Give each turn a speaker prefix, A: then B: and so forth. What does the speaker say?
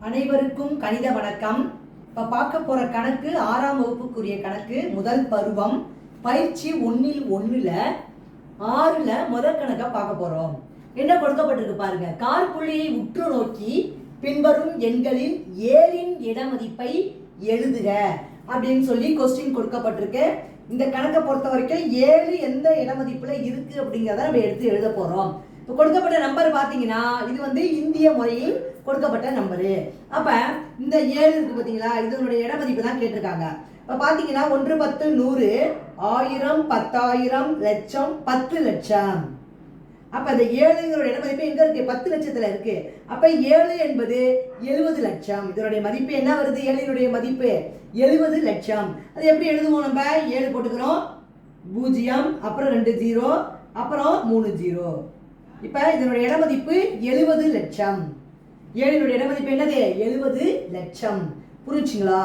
A: அனைவருக்கும் கணித வணக்கம். இப்போ பார்க்க போகிற கணக்கு 6ஆம் வகுப்புக்குரிய கணக்கு, முதல் பருவம், பயிற்சி 1-1ல் 6ல் முதல் கணக்கை பார்க்க போகிறோம். என்ன கொடுக்கப்பட்டிருக்கு பாருங்க. கார் புள்ளியை உற்று நோக்கி பின்வரும் எண்களில் 7இன் இடமதிப்பை எழுதுக அப்படின்னு சொல்லி கொஸ்டின் கொடுக்கப்பட்டிருக்கு. இந்த கணக்கை பொறுத்த வரைக்கும் 7 எந்த இடமதிப்புல இருக்கு அப்படிங்கிறத நம்ம எடுத்து எழுத போறோம். இப்போ கொடுக்கப்பட்ட நம்பர் பார்த்தீங்கன்னா இது வந்து இந்திய முறையில் கொடுக்கப்பட்ட நம்பரு. அப்ப இந்த 7 இருக்கு பார்த்தீங்களா, இதனுடைய இடமதிப்பு தான் கேட்டிருக்காங்க. இப்போ பார்த்தீங்கன்னா 1, 10, 100, 1000, 10,000, லட்சம், 10 லட்சம். அப்ப இந்த 7ங்கிற இடமதிப்பு எங்க இருக்கு? 10 லட்சத்துல இருக்கு. அப்ப 7 என்பது 70 லட்சம். இதனுடைய மதிப்பு என்ன வருது? 7னுடைய மதிப்பு 70 லட்சம். அது எப்படி எழுதுவோம்? நம்ம 7 போட்டுக்கிறோம், 0, அப்புறம் 2 0, அப்புறம் 3 0. இப்ப இதனுடைய இடமதிப்பு 70 லட்சம். 7னுடைய இடமதிப்பு என்னது? 70 லட்சம். புரிஞ்சுங்களா?